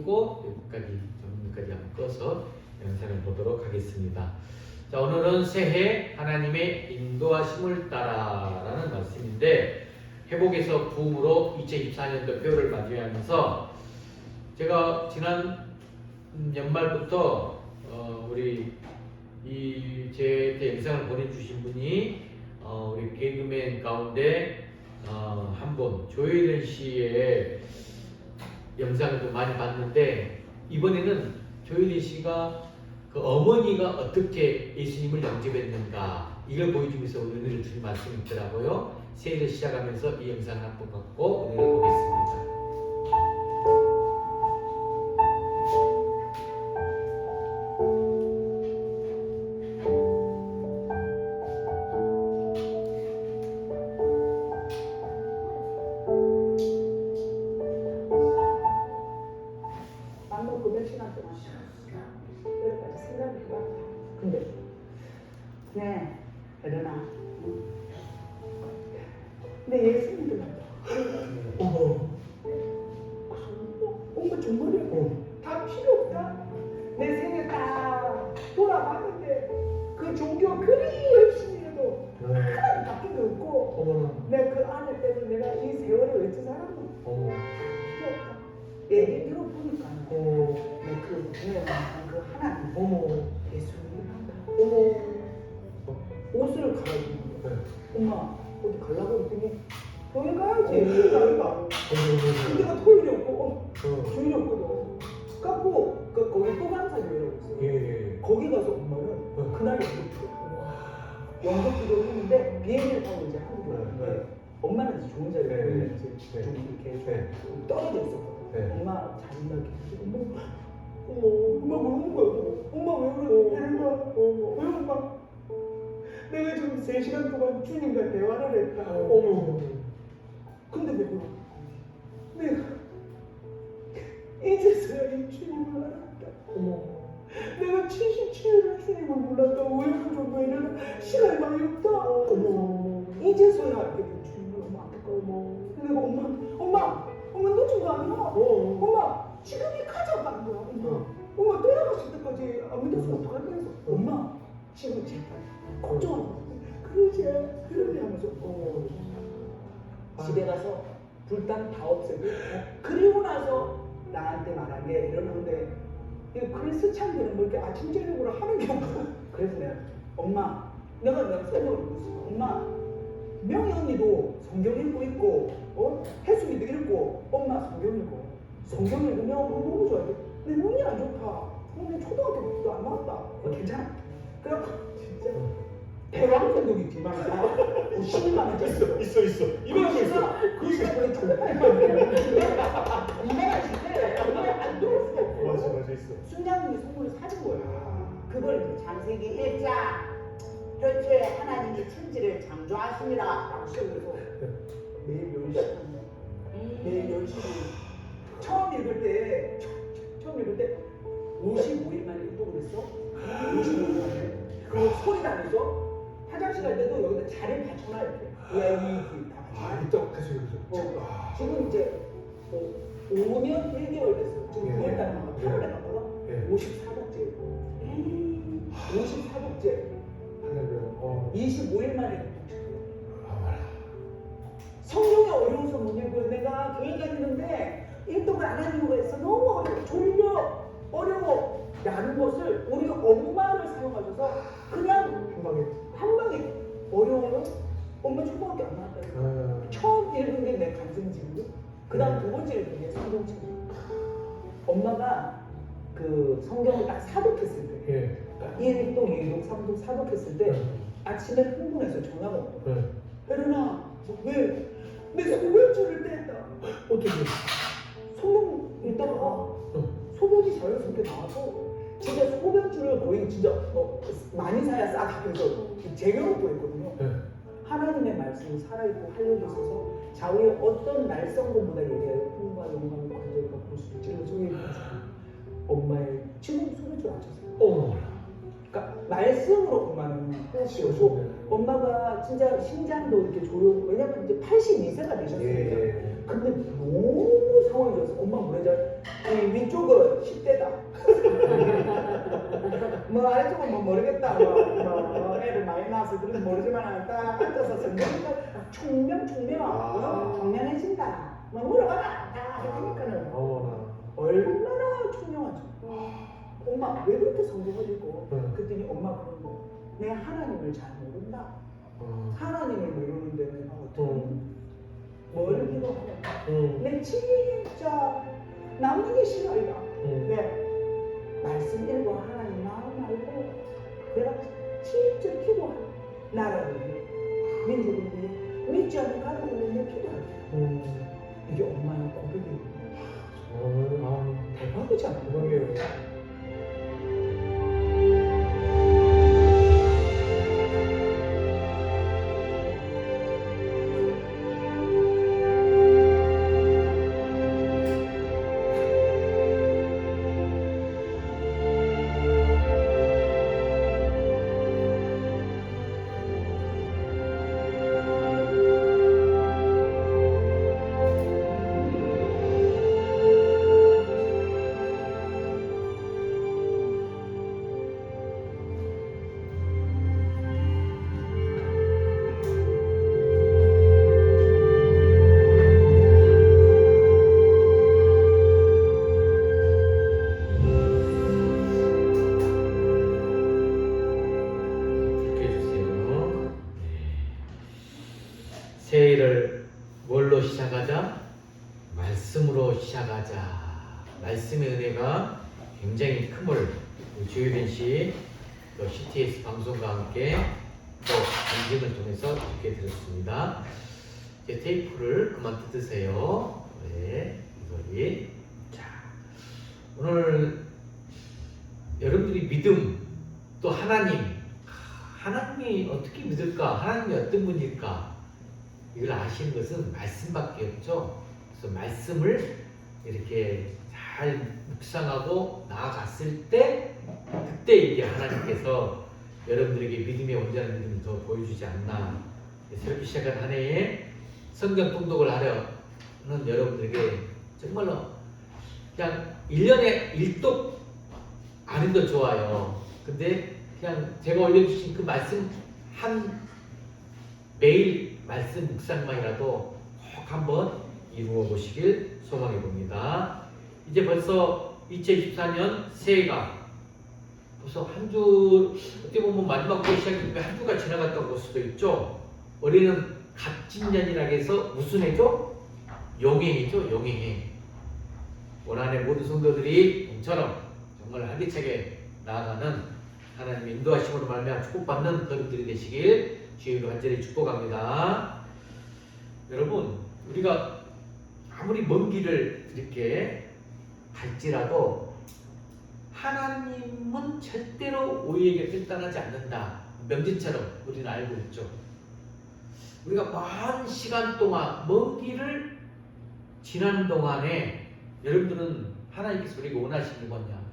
끄고 여기까지 한번 꺼서 영상을 보도록 하겠습니다. 자, 오늘은 새해 하나님의 인도하심을 따라라는 말씀인데, 회복에서 부흥으로 2024년도 뼈를 맞이하면서 제가 지난 연말부터 우리 제 영상을 보내주신 분이 우리 개그맨 가운데 한 분, 조혜련 씨의 영상을 좀 많이 봤는데, 이번에는 조혜련 씨가 그 어머니가 어떻게 예수님을 영접했는가 이걸 보여주면서 은혜를 주신 말씀이 있더라고요. 새해를 시작하면서 이 영상을 한번 갖고 은혜를 보겠습니다. 맘 놓고 몇 시간 동안 여기까지 생각이 해봤다. 근데 네, 일어나. 내 예수님 들었다. 엄마 정말이야. 다 필요 없다. 내 생에 딱 돌아봤는데 그 종교 그리 열심히 해도 하나도 바뀐 게 없고, 내 그 아내 때문에 내가 이 세월을 어찌 살았노? 필요 없다. 얘기 들어보니까 내그 구원한 그 하나님 예수님을 한다. 옷을 갈아입는 거야. 엄마 어디 가려고 했더니 교회 가야지. 나이가 근데가 토요일이 없고 주일이 없거든. 갖고 거기 또강사교회라고 있어요. 거기 가서 엄마는 그날 연극기도를 했는데 비행기를 타고 이제 한국에 왔는데 엄마는 이제 좋은 자리에 보이는 이제 좀 이렇게 좀 떨어져 있었거든. 엄마 잔인하게 엄마 모르는 거야. 엄마 왜 그래? 왜 엄마? 내가 지금 3시간 동안 주님과 대화를 했다. 근데 왜 그래? 내가 이제서야 이 주님을 알았다. 내가 77년을 주님을 몰랐다. 왜 정도에는 시간이 많이 없다. 이제서야 알게 된 주님을 너무 안타까워. 내가 엄마 늦은 거 아니야? 엄마 지금이 가장 많은 거야. 엄마 돌아가실 때까지 안 믿었으면 어떡할 뻔했어. 엄마 지금 제발 걱정하지 마. 그러지 하면서 집에 가서 불단 다 없애고 그리고 나서 나한테 말한 게 이러는데, 이 크리스찬들은 뭐 이렇게 아침 저녁으로 하는 게 없어. 그래서 내가 내가 생각을 하고 있어. 엄마 명희 언니도 성경 읽고 있고 혜숙이도 읽고 엄마 성경 읽으면 너무 좋아해. 내 눈이 안 좋다. 오늘 초등학교도 안 나왔다. 괜찮아. 그래갖고 진짜 대왕 성경 있지 말이야. 12만 원짜리 있어. 이만한 거 있어. 그 시간에 초등학교 2만 원씩인데 안 들어올 수가 없고. 맞아 있어. 순장님이 선물을 사준 거야. 그걸 창세기 1장 전체 하나님이 천지를 창조하십니다 라고 시작해서 매일 10시 처음 읽을 때 55일 만에 또 그랬어. 55일 만에 그리고 소리 나면서 화장실 갈 때도 여기다 자리를 받쳐놔 이렇게. 다 받쳐놔. 이따 계속 지금 이제 5년 1개월 됐어. 지금 9월달에 8월에 갔거든. 54독째. 54독째. 25일 만에 성경이 어려워서 못 읽고 내가 교회 다니는데 일동을 안 하는 이유가 있어. 너무 어려워. 졸려. 어려워. 라는 것을 우리가 엄마를 사용하셔서 그냥 한 방에 어려워요. 엄마 초등학교 안 나왔다니까. 처음 읽은 게 내 간증집이고 그 다음 두 번째 읽은 게 성경책. 엄마가 그 성경을 딱 사독했을 때 1독, 2독, 3독 사독했을 때 아침에 흥분해서 전화가 왔어. 혜련아 왜? 내 소변줄을 뗐다. 어떻게? 소변 있다가 소변이 자연스럽게 나와서 진짜 소변줄을 거의 진짜 많이 사야 싸다 그래서 쟁여놓고 했거든요. 하나님의 말씀이 살아있고 활력이 있어서 좌우의 어떤 날성금보다 얘기할 풍과 영광을 관절과 볼 수 있지. 그래서 엄마의 지금 소변줄 안 쳤어요. 그러니까 말씀으로 엄마는 호흡이 오고 엄마가 진짜 신장도 이렇게 조용, 왜냐면 이제 82세가 되셨으니까. 예. 근데 너무 상황이 좋아서 엄마 뭐래죠? 이 위쪽은 10대다. 뭐 아래쪽은 뭐 모르겠다. 뭐 애를 많이 낳아서 그런지 모르지만 딱 앉아서 성경니까 총명해진다. 뭐 물어봐라. 딱 하니까는 얼마나 총명하죠. 엄마 왜 그렇게 성공을 그랬더니 엄마 그런 거. 내 하나님을 잘 모른다. 하나님을 모르는데 내가 어떻게 뭘 기도하냐. 내 진짜 남는 게 싫어이다. 왜? 말씀 읽고 하나님 마음 알고 내가 진짜 기도하는 나라를 위해 민족을 위해 믿지 않는 가족을 위해 기도할게. 이게 엄마의 고백이에요. 대박이잖아. 새해를 뭘로 시작하자? 말씀으로 시작하자. 말씀의 은혜가 굉장히 큼을 조유빈 씨, 또 CTS 방송과 함께 또 방송을 통해서 듣게 들었습니다. 이제 테이프를 그만 뜯으세요. 네, 이거리. 자, 오늘 여러분들이 믿음, 또 하나님이 어떻게 믿을까? 하나님이 어떤 분일까? 이걸 아시는 것은 말씀밖에 없죠. 그래서 말씀을 이렇게 잘 묵상하고 나아갔을 때 그때 이게 하나님께서 여러분들에게 믿음의 온전한 믿음을 더 보여주지 않나. 새롭게 시작한 한 해에 성경 통독을 하려는 여러분들에게 정말로 그냥 1년에 1독 안 해도 좋아요. 근데 그냥 제가 올려주신 그 말씀 매일 말씀 묵상만이라도 꼭 한번 이루어 보시길 소망해 봅니다. 이제 벌써 2024년 새해가 벌써 한 주, 어떻게 보면 마지막 주 시작인데 한 주가 지나갔다고 볼 수도 있죠. 올해는 갑진년이라 해서 무슨 해죠? 용해이죠, 용해해. 올 한 해 모든 성도들이 좀처럼 정말 활기차게 나아가는 하나님의 인도하심으로 말미암아 축복받는 여러분들이 되시길 주님으로 간절히 축복합니다. 여러분, 우리가 아무리 먼 길을 이렇게 갈지라도 하나님은 절대로 우리에게 결단하지 않는다. 명진처럼 우리는 알고 있죠. 우리가 먼 시간 동안 먼 길을 지나는 동안에 여러분들은 하나님께서 우리가 원하시는 게 뭐냐?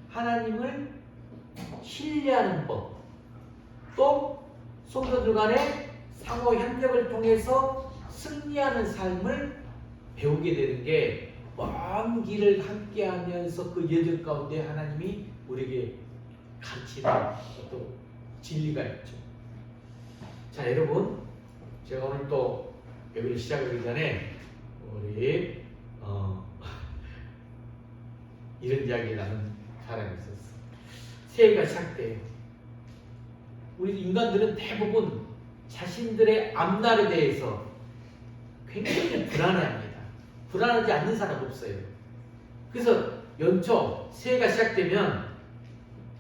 하나님을 신뢰하는 법, 또 성도들 간의 상호 협력을 통해서 승리하는 삶을 배우게 되는 게 먼 길을 함께 하면서 그 여정 가운데 하나님이 우리에게 가르치는 또 진리가 있죠. 자, 여러분, 제가 오늘 또 여기를 시작하기 전에 우리 이런 이야기 나눈 사람이 있었어. 새해가 시작돼요. 우리 인간들은 대부분 자신들의 앞날에 대해서 굉장히 불안해합니다. 불안하지 않는 사람 없어요. 그래서 연초 새해가 시작되면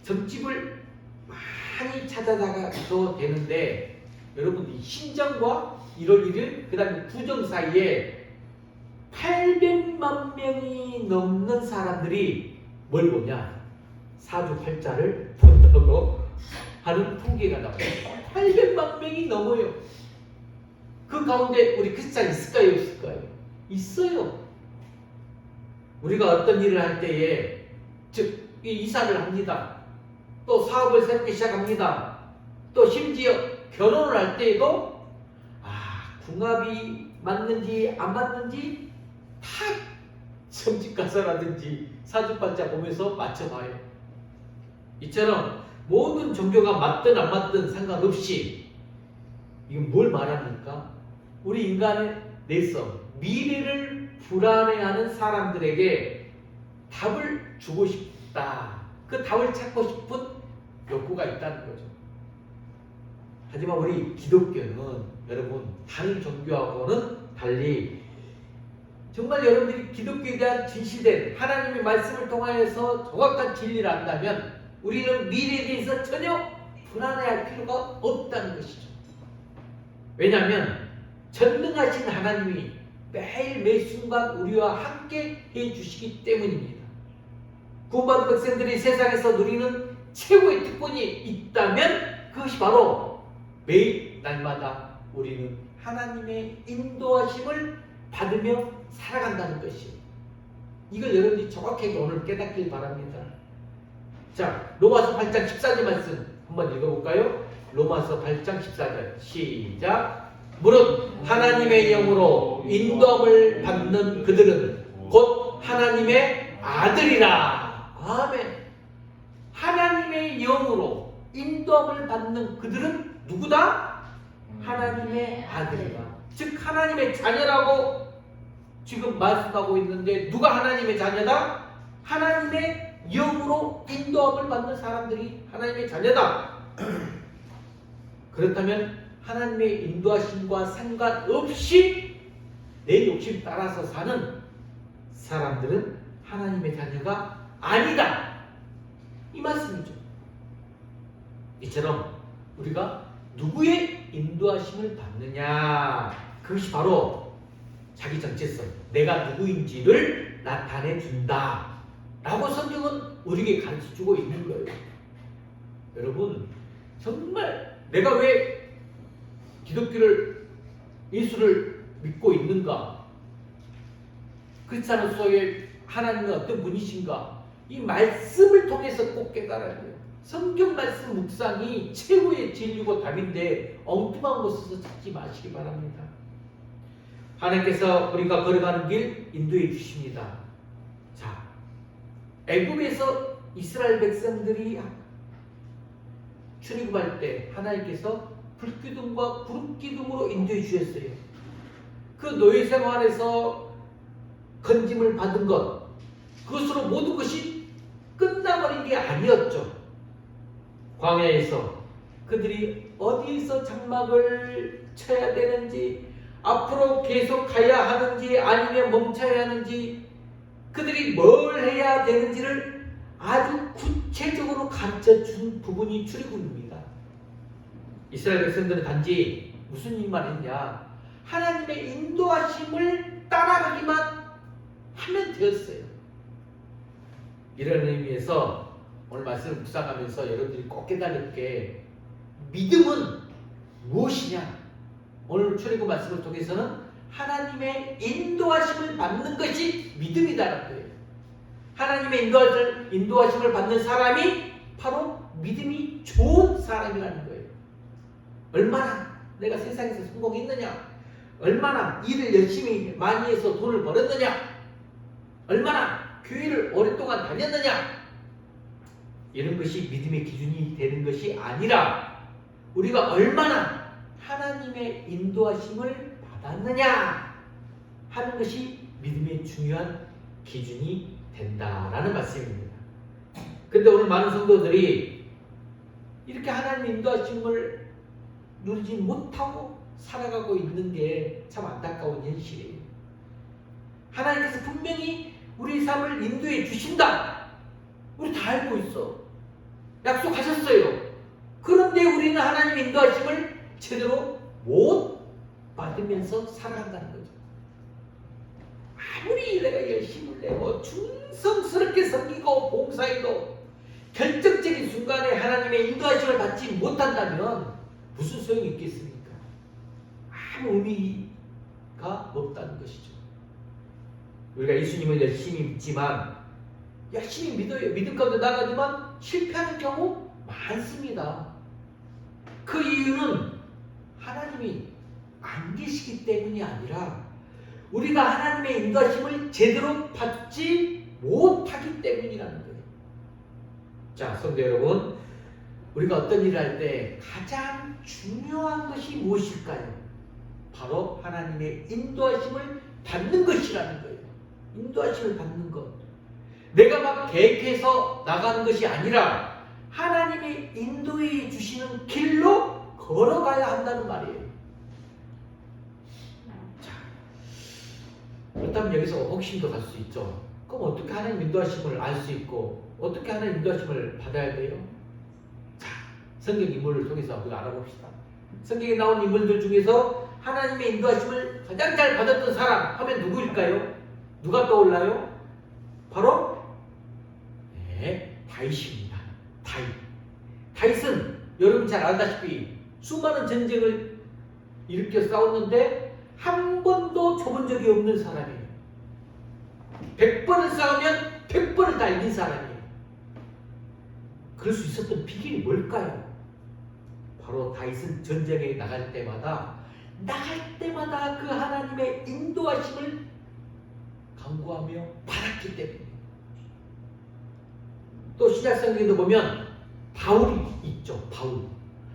점집을 많이 찾아다가도 되는데 여러분 이 신정과 1월 1일 그 다음에 구정 사이에 800만 명이 넘는 사람들이 뭘 보냐? 사주팔자를 본다고 하는 통계가 나와요. 800만 명이 넘어요. 그 가운데 우리 크리스찬 있을까요? 없을까요? 있어요. 우리가 어떤 일을 할 때에 즉 이사를 합니다. 또 사업을 새롭게 시작합니다. 또 심지어 결혼을 할 때에도 궁합이 맞는지 안 맞는지 다 점집가서라든지 사주팔자 보면서 맞춰봐요. 이처럼 모든 종교가 맞든 안 맞든 상관없이 이건 뭘 말합니까? 우리 인간의 내성, 미래를 불안해하는 사람들에게 답을 주고 싶다. 그 답을 찾고 싶은 욕구가 있다는 거죠. 하지만 우리 기독교는 여러분 다른 종교하고는 달리 정말 여러분들이 기독교에 대한 진실된 하나님의 말씀을 통하여서 정확한 진리를 안다면 우리는 미래에 대해서 전혀 불안해할 필요가 없다는 것이죠. 왜냐하면 전능하신 하나님이 매일 매 순간 우리와 함께 해주시기 때문입니다. 구원받은 백성들이 세상에서 누리는 최고의 특권이 있다면 그것이 바로 매일 날마다 우리는 하나님의 인도하심을 받으며 살아간다는 것이에요. 이걸 여러분들이 정확하게 오늘 깨닫길 바랍니다. 자, 로마서 8장 14절 말씀 한번 읽어볼까요? 로마서 8장 14절 시작. 무릇 하나님의 영으로 인도함을 받는 그들은 곧 하나님의 아들이라. 아멘. 하나님의 영으로 인도함을 받는 그들은 누구다? 하나님의 아들이다. 즉 하나님의 자녀라고 지금 말씀하고 있는데 누가 하나님의 자녀다? 하나님의 영으로 인도함을 받는 사람들이 하나님의 자녀다. 그렇다면 하나님의 인도하심과 상관없이 내 욕심 따라서 사는 사람들은 하나님의 자녀가 아니다. 이 말씀이죠. 이처럼 우리가 누구의 인도하심을 받느냐, 그것이 바로 자기 정체성, 내가 누구인지를 나타내 준다 라고 성경은 우리에게 가르쳐주고 있는 거예요. 여러분 정말 내가 왜 기독교를, 예수를 믿고 있는가, 크리스찬으로서의 하나님은 어떤 분이신가, 이 말씀을 통해서 꼭 깨달아야 돼요. 성경 말씀 묵상이 최고의 진리고 답인데 엉뚱한 곳에서 찾지 마시기 바랍니다. 하나님께서 우리가 걸어가는 길 인도해 주십니다. 자, 애굽에서 이스라엘 백성들이 출애굽할 때 하나님께서 불기둥과 구름기둥으로 인도해 주셨어요. 그 노예 생활에서 건짐을 받은 것, 그것으로 모든 것이 끝나버린 게 아니었죠. 광야에서 그들이 어디서 장막을 쳐야 되는지, 앞으로 계속 가야 하는지 아니면 멈춰야 하는지, 그들이 뭘 해야 되는지를 아주 구체적으로 가르쳐준 부분이 출애굽입니다. 이스라엘 백성들은 단지 무슨 일만 했냐, 하나님의 인도하심을 따라가기만 하면 되었어요. 이런 의미에서 오늘 말씀을 묵상하면서 여러분들이 꼭 깨달을 게, 믿음은 무엇이냐, 오늘 출애굽 말씀을 통해서는 하나님의 인도하심을 받는 것이 믿음이다라는 거예요. 하나님의 인도하심을 받는 사람이 바로 믿음이 좋은 사람이라는 거예요. 얼마나 내가 세상에서 성공했느냐, 얼마나 일을 열심히 많이 해서 돈을 벌었느냐, 얼마나 교회를 오랫동안 다녔느냐, 이런 것이 믿음의 기준이 되는 것이 아니라 우리가 얼마나 하나님의 인도하심을 받았느냐 하는 것이 믿음의 중요한 기준이 된다라는 말씀입니다. 그런데 오늘 많은 성도들이 이렇게 하나님의 인도하심을 누리지 못하고 살아가고 있는 게 참 안타까운 현실이에요. 하나님께서 분명히 우리 삶을 인도해 주신다, 우리 다 알고 있어, 약속하셨어요. 그런데 우리는 하나님의 인도하심을 제대로 못 받으면서 살아간다는 거죠. 아무리 내가 열심을 내고 충성스럽게 섬기고 봉사해도 결정적인 순간에 하나님의 인도하심을 받지 못한다면 무슨 소용이 있겠습니까? 아무 의미가 없다는 것이죠. 우리가 예수님을 열심히 믿지만, 열심히 믿어요. 믿음 가운데 나가지만 실패하는 경우 많습니다. 그 이유는 하나님이 안 계시기 때문이 아니라 우리가 하나님의 인도하심을 제대로 받지 못하기 때문이라는 거예요. 자, 성도 여러분, 우리가 어떤 일을 할 때 가장 중요한 것이 무엇일까요? 바로 하나님의 인도하심을 받는 것이라는 거예요. 인도하심을 받는 것. 내가 막 계획해서 나가는 것이 아니라 하나님이 인도해 주시는 길로 걸어가야 한다는 말이에요. 자, 그렇다면 여기서 혹심도 갈 수 있죠. 그럼 어떻게 하나님 인도하심을 알 수 있고 어떻게 하나님 인도하심을 받아야 돼요? 자, 성경 인물을 통해서 우리가 알아봅시다. 성경에 나온 인물들 중에서 하나님의 인도하심을 가장 잘 받았던 사람 하면 누구일까요? 누가 떠올라요? 바로 다윗입니다. 다윗은 여러분 잘 알다시피 수많은 전쟁을 일으켜 싸웠는데 한 번도 져본 적이 없는 사람이에요. 100번을 싸우면 100번을 다 이긴 사람이에요. 그럴 수 있었던 비결이 뭘까요? 바로 다윗은 전쟁에 나갈 때마다 그 하나님의 인도하심을 간구하며 받았기 때문이에요. 또 시작성경에도 보면 바울이 있죠. 바울.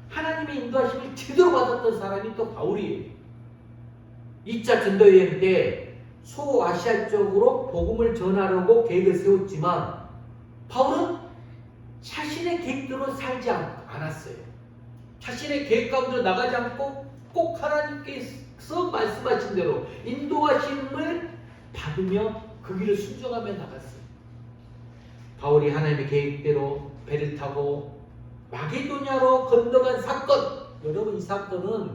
하나님의 인도하심을 제대로 받았던 사람이 또 바울이에요. 2차 전도여행 때 소아시아 쪽으로 복음을 전하려고 계획을 세웠지만 바울은 자신의 계획대로 살지 않았어요. 자신의 계획 가운데로 나가지 않고 꼭 하나님께서 말씀하신 대로 인도하심을 받으며 그 길을 순종하며 나갔어요. 바울이 하나님의 계획대로 배를 타고 마게도냐로 건너간 사건, 여러분 이 사건은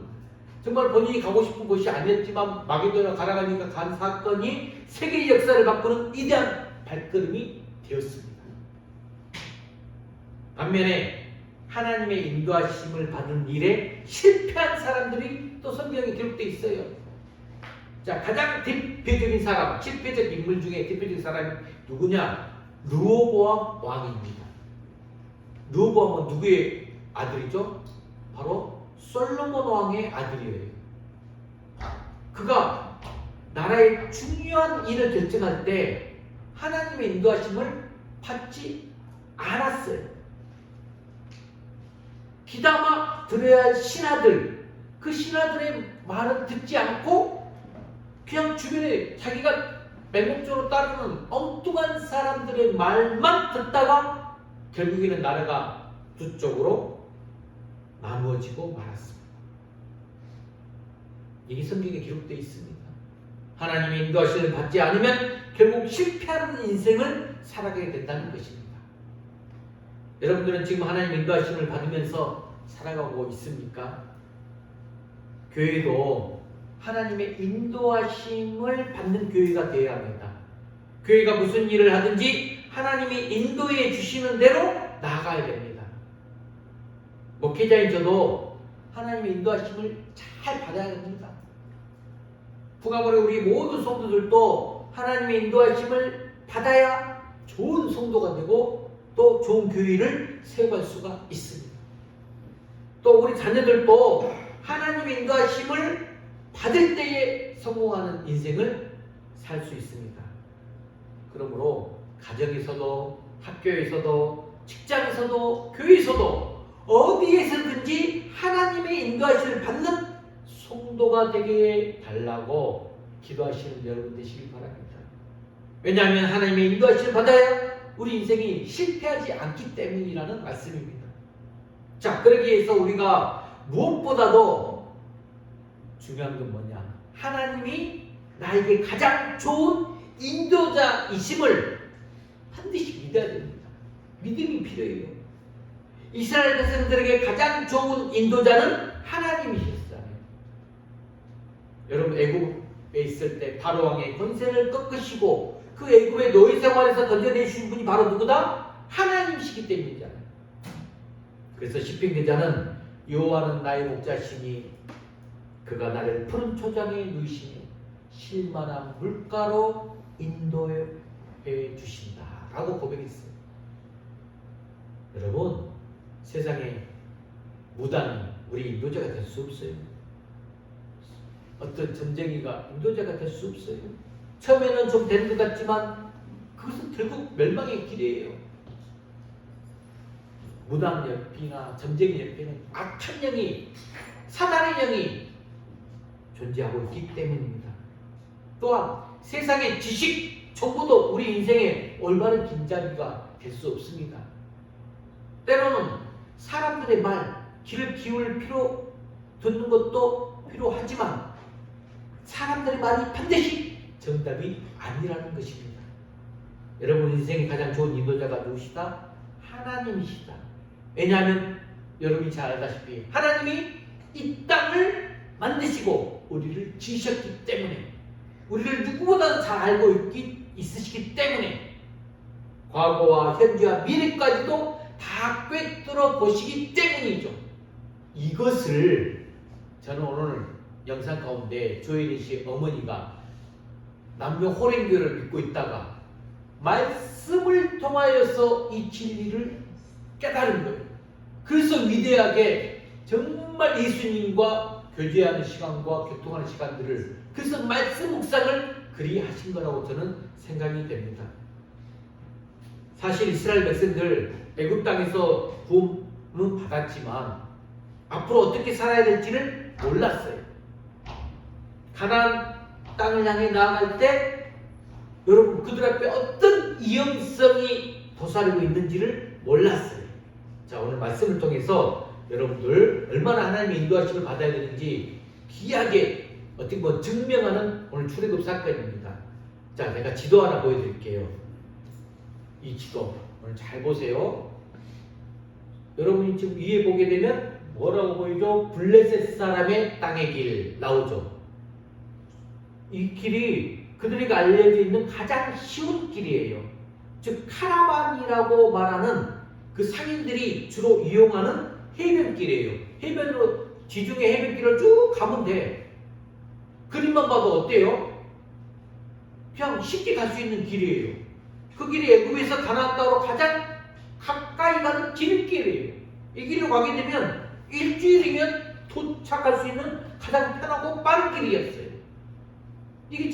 정말 본인이 가고 싶은 곳이 아니었지만 마게도냐 가라가니까 간 사건이 세계의 역사를 바꾸는 위대한 발걸음이 되었습니다. 반면에 하나님의 인도하심을 받는 일에 실패한 사람들이 또 성경에 기록되어 있어요. 자, 가장 대표적인 사람, 실패적 인물 중에 대표적인 사람이 누구냐? 르호보암 왕입니다. 르호보암은 누구의 아들이죠? 바로 솔로몬 왕의 아들이에요. 그가 나라의 중요한 일을 결정할 때 하나님의 인도하심을 받지 않았어요. 귀담아 들어야 할 신하들, 그 신하들의 말은 듣지 않고 그냥 주변에 자기가 맹목적으로 따르는 엉뚱한 사람들의 말만 듣다가 결국에는 나라가 두 쪽으로 나누어지고 말았습니다. 이게 성경에 기록되어 있습니다. 하나님의 인도하심을 받지 않으면 결국 실패하는 인생을 살아가게 된다는 것입니다. 여러분들은 지금 하나님의 인도하심을 받으면서 살아가고 있습니까? 교회도 하나님의 인도하심을 받는 교회가 되어야 합니다. 교회가 무슨 일을 하든지 하나님이 인도해 주시는 대로 나아가야 됩니다. 목회자인 저도 하나님의 인도하심을 잘 받아야 됩니다. 부가버리 우리 모든 성도들도 하나님의 인도하심을 받아야 좋은 성도가 되고 또 좋은 교회를 세워갈 수가 있습니다. 또 우리 자녀들도 하나님의 인도하심을 받을 때에 성공하는 인생을 살 수 있습니다. 그러므로 가정에서도 학교에서도 직장에서도 교회에서도 어디에서든지 하나님의 인도하심을 받는 성도가 되게 달라고 기도하시는 여러분 되시길 바랍니다. 왜냐하면 하나님의 인도하심을 받아야 우리 인생이 실패하지 않기 때문이라는 말씀입니다. 자, 그러기 위해서 우리가 무엇보다도 중요한 건 뭐냐? 하나님이 나에게 가장 좋은 인도자이심을 반드시 믿어야 됩니다. 믿음이 필요해요. 이스라엘 백성들에게 가장 좋은 인도자는 하나님이셨어요. 여러분 애굽에 있을 때 바로 왕의 권세를 꺾으시고 그 애굽의 노예 생활에서 건져내신 분이 바로 누구다? 하나님이시기 때문이잖아요. 그래서 시편 기자는 여호와는 나의 목자시니 그가 나를 푸른 초장에 누이시니 실만한 물가로 인도해 주신다 라고 고백했어요. 여러분 세상에 무당이 우리 인도자가 될 수 없어요. 어떤 점쟁이가 인도자가 될 수 없어요. 처음에는 좀 되는 것 같지만 그것은 결국 멸망의 길이에요. 무당 옆이나 점쟁이 옆에는 악한 영이, 사단의 영이 존재하고 있기 때문입니다. 또한 세상의 지식, 정보도 우리 인생의 올바른 길잡이가 될 수 없습니다. 때로는 사람들의 말, 귀를 기울일 필요, 듣는 것도 필요하지만 사람들의 말이 반드시 정답이 아니라는 것입니다. 여러분 인생의 가장 좋은 인도자가 누구시다? 하나님이시다. 왜냐하면 여러분이 잘 알다시피 하나님이 이 땅을 만드시고 우리를 지으셨기 때문에, 우리를 누구보다 잘 알고 있으시기 때문에 과거와 현재와 미래까지도 다 꿰뚫어 보시기 때문이죠. 이것을 저는 오늘 영상 가운데 조혜린 씨의 어머니가 남녀 호랭교를 믿고 있다가 말씀을 통하여서 이 진리를 깨달은 거예요. 그래서 위대하게 정말 예수님과 교제하는 시간과 교통하는 시간들을, 그래서 말씀 묵상을 그리 하신 거라고 저는 생각이 됩니다. 사실 이스라엘 백성들 애굽 땅에서 구원은 받았지만 앞으로 어떻게 살아야 될지를 몰랐어요. 가나안 땅을 향해 나아갈 때 여러분 그들 앞에 어떤 위험성이 도사리고 있는지를 몰랐어요. 자, 오늘 말씀을 통해서 여러분들 얼마나 하나님의 인도하심을 받아야 되는지 귀하게 어떻게 보면 증명하는 오늘 출애굽 사건입니다. 자, 제가 지도 하나 보여드릴게요. 이 지도 오늘 잘 보세요. 여러분이 지금 위에 보게 되면 뭐라고 보이죠? 블레셋 사람의 땅의 길 나오죠. 이 길이 그들에게 알려져 있는 가장 쉬운 길이에요. 즉 카라반이라고 말하는 그 상인들이 주로 이용하는 해변길이에요. 해변으로 지중해 해변길을 쭉 가면 돼. 그림만 봐도 어때요? 그냥 쉽게 갈 수 있는 길이에요. 그 길이 애굽에서 가나안 땅으로 가장 가까이 가는 지름길이에요. 이 길로 가게 되면 일주일이면 도착할 수 있는 가장 편하고 빠른 길이었어요. 이게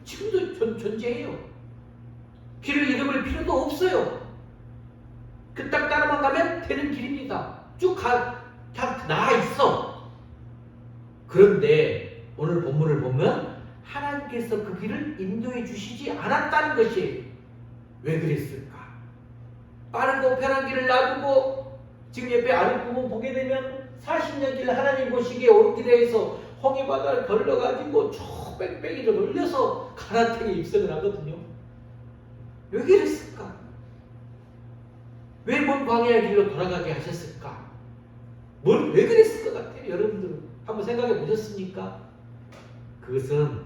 지금도 존재해요. 길을 잃어버릴 필요도 없어요. 그 땅 따라만 가면 되는 길입니다. 쭉 그냥 나아 있어. 그런데 오늘 본문을 보면 하나님께서 그 길을 인도해 주시지 않았다는 것이 왜 그랬을까? 빠르고 편한 길을 놔두고 지금 옆에 아랫부분 보게 되면 40년 길 하나님 보시기에 오르기에서 홍해바다를 걸러가지고 쭉 뺑뺑이를 돌려서 가나안 땅에 입성을 하거든요. 왜 그랬을까? 왜 먼 광야의 길로 돌아가게 하셨을까? 왜 그랬을 것 같아요? 여러분들은 한번 생각해 보셨습니까? 그것은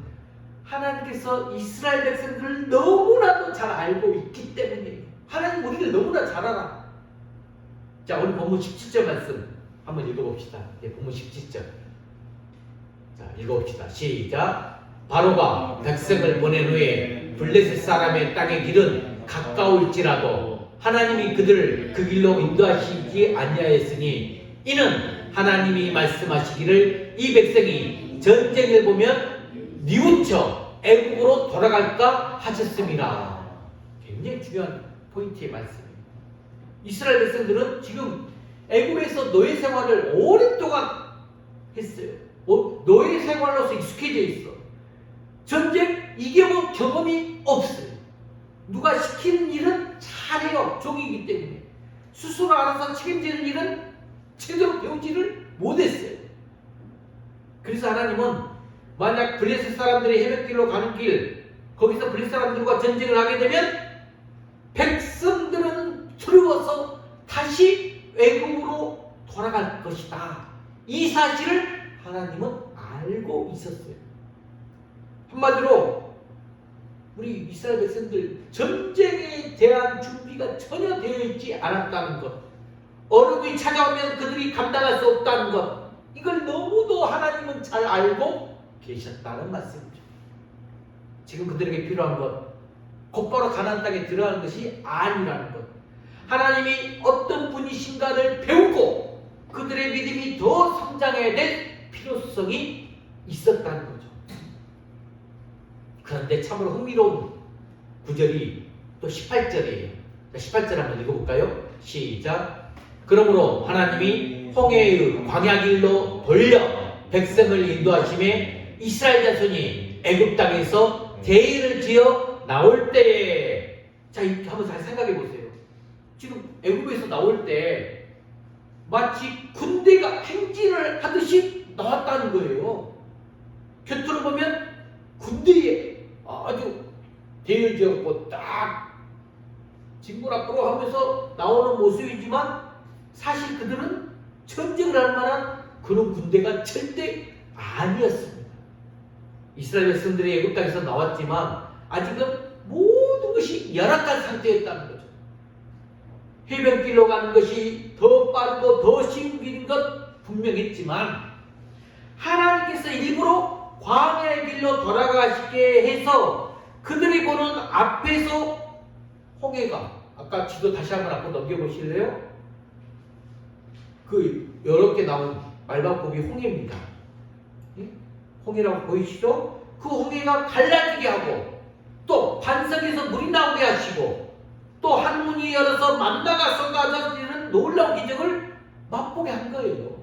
하나님께서 이스라엘 백성들을 너무나도 잘 알고 있기 때문이에요. 하나님 우리를 너무나 잘 알아. 자, 오늘 본문 17절 말씀 한번 읽어봅시다. 본문 17절. 자, 읽어봅시다. 시작. 바로가 백성을 보낸 후에 블레셋 사람의 땅의 길은 가까울지라도 하나님이 그들을 그 길로 인도하시지 아니하였으니 이는 하나님이 말씀하시기를 이 백성이 전쟁을 보면 뉘우쳐 애국으로 돌아갈까 하셨습니다. 굉장히 중요한 포인트의 말씀이에요. 이스라엘 백성들은 지금 애국에서 노예 생활을 오랫동안 했어요. 노예 생활로서 익숙해져 있어. 전쟁 이겨본 경험이 없어요. 누가 시키는 일은 잘해요. 종이기 때문에. 스스로 알아서 책임지는 일은 제대로 배우지를 못했어요. 그래서 하나님은 만약 블레셋 사람들이 해변길로 가는 길, 거기서 블레셋 사람들과 전쟁을 하게 되면 백성들은 두려워서 다시 애굽으로 돌아갈 것이다. 이 사실을 하나님은 알고 있었어요. 한마디로 우리 이스라엘 백성들 전쟁에 대한 준비가 전혀 되어 있지 않았다는 것, 어려움이 찾아오면 그들이 감당할 수 없다는 것, 이걸 너무도 하나님은 잘 알고 계셨다는 말씀이죠. 지금 그들에게 필요한 것, 곧바로 가나안 땅에 들어가는 것이 아니라는 것, 하나님이 어떤 분이신가를 배우고 그들의 믿음이 더 성장해야 될 필요성이 있었다는 거죠. 근데 참으로 흥미로운 구절이 또 18절이에요. 18절 한번 읽어볼까요? 시작. 그러므로 하나님이 홍해의 광야길로 돌려 백성을 인도하심에 이스라엘 자손이 애굽 땅에서 대의를 지어 나올 때에, 자, 이렇게 한번 잘 생각해 보세요. 지금 애굽에서 나올 때 마치 군대가 행진을 하듯이 나왔다는 거예요. 곁으로 보면 군대에 아주 대의를 지었고 딱 진군 앞으로 하면서 나오는 모습이지만 사실 그들은 전쟁을 할 만한 그런 군대가 절대 아니었습니다. 이스라엘 백성들이 애굽 땅에서 나왔지만 아직은 모든 것이 열악한 상태였다는 거죠. 해변길로 가는 것이 더 빠르고 더 쉬운 길인 것 분명했지만 하나님께서 일부러 광야의 길로 돌아가시게 해서 그들이 보는 앞에서 홍해가, 아까 지도 다시 한번 앞으로 넘겨보실래요? 그 여러 개 나온 말방법이 홍해입니다. 홍해라고 보이시죠? 그 홍해가 갈라지게 하고 또 반석에서 물이 나오게 하시고 또 한문이 열어서 만나가 쏟아져지는 놀라운 기적을 맛보게 한 거예요.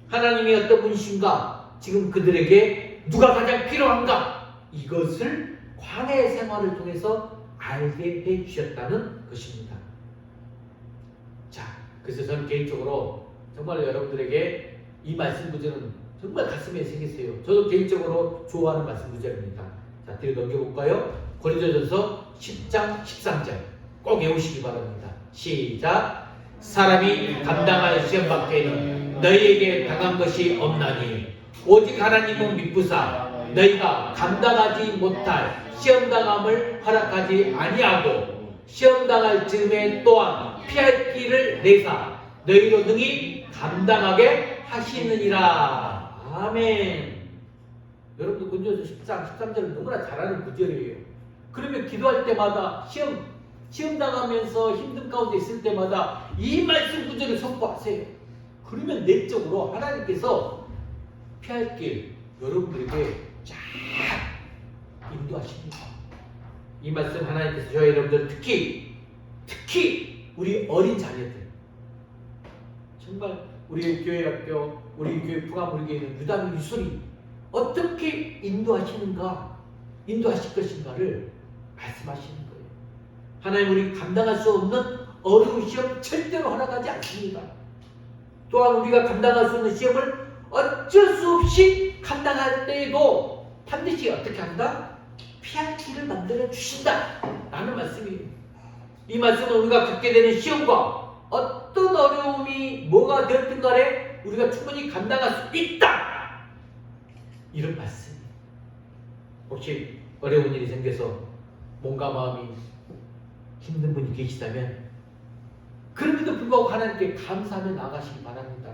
하나님이 어떤 분이신가, 지금 그들에게 누가 가장 필요한가, 이것을 광야의 생활을 통해서 알게 해 주셨다는 것입니다. 자, 그래서 저는 개인적으로 정말 여러분들에게 이 말씀 구절은 정말 가슴에 새기세요. 저도 개인적으로 좋아하는 말씀 구절입니다. 자, 뒤로 넘겨볼까요? 고린도전서 10장 13절 꼭 외우시기 바랍니다. 시작. 사람이 감당할 시험 밖에는 너희에게 당한 것이 없나니 오직 하나님은 미쁘사 너희가 감당하지 못할 시험당함을 허락하지 아니하고 시험당할 즈음에 또한 피할 길을 내사 너희로 능히 감당하게 하시느니라. 아멘. 여러분들 고린도전서 10장 13절은 너무나 잘 아는 구절이에요. 그러면 기도할 때마다 시험 당하면서 힘든 가운데 있을 때마다 이 말씀 구절을 선포하세요. 그러면 내적으로 하나님께서 피할 길 여러분들에게 쫙 인도하십니다. 이 말씀 하나님께서 저희 여러분들 특히 우리 어린 자녀들, 정말 우리 교회 학교, 우리 교회 풍암우리 교회는 유다민 유솔이 어떻게 인도하실 것인가를 말씀하시는 거예요. 하나님, 우리 감당할 수 없는 어려운 시험 절대로 허락하지 않습니다. 또한 우리가 감당할 수 없는 시험을 어쩔 수 없이 감당할 때에도 반드시 어떻게 한다? 피할 길을 만들어 주신다 라는 말씀이에요. 이 말씀은 우리가 겪게 되는 시험과 어떤 어려움이 뭐가 되었든 간에 우리가 충분히 감당할 수 있다, 이런 말씀이에요. 혹시 어려운 일이 생겨서 몸과 마음이 힘든 분이 계시다면 그럼에도 불구하고 하나님께 감사하며 나가시기 바랍니다.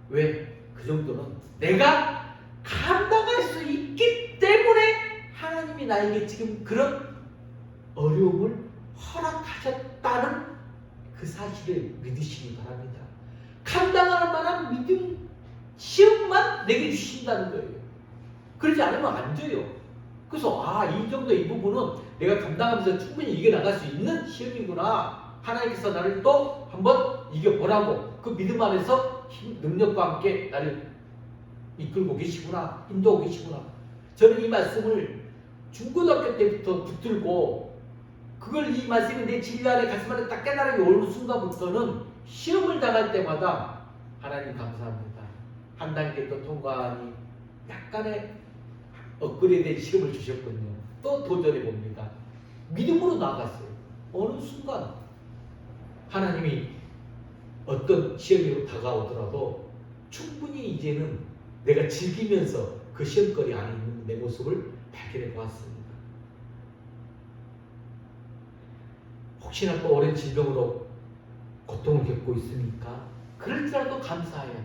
왜? 그 정도는 내가 감당할 수 있기 때문에 하나님이 나에게 지금 그런 어려움을 허락하셨다는 그 사실을 믿으시기 바랍니다. 감당할 만한 믿음, 시험만 내게 주신다는 거예요. 그러지 않으면 안 돼요. 그래서 이 정도 이 부분은 내가 감당하면서 충분히 이겨나갈 수 있는 시험이구나, 하나님께서 나를 또 한번 이겨보라고 그 믿음 안에서 능력과 함께 나를 이끌고 계시구나, 인도하고 계시구나. 저는 이 말씀을 중고등학교 때부터 붙들고 그걸, 이 말씀이 내 진리 안에 가슴 안에 딱 깨달음이 오는 순간부터는 시험을 당할 때마다 하나님 감사합니다, 한 단계 또 통과하니 약간의 업그레이드된 시험을 주셨군요. 또 도전해 봅니다. 믿음으로 나아갔어요. 어느 순간 하나님이 어떤 시험이 다가오더라도 충분히 이제는 내가 즐기면서 그 시험거리 안에 있는 내 모습을 발견해 보았습니다. 혹시나 또 오랜 질병으로 고통을 겪고 있습니까? 그럴지라도 감사해야 돼요.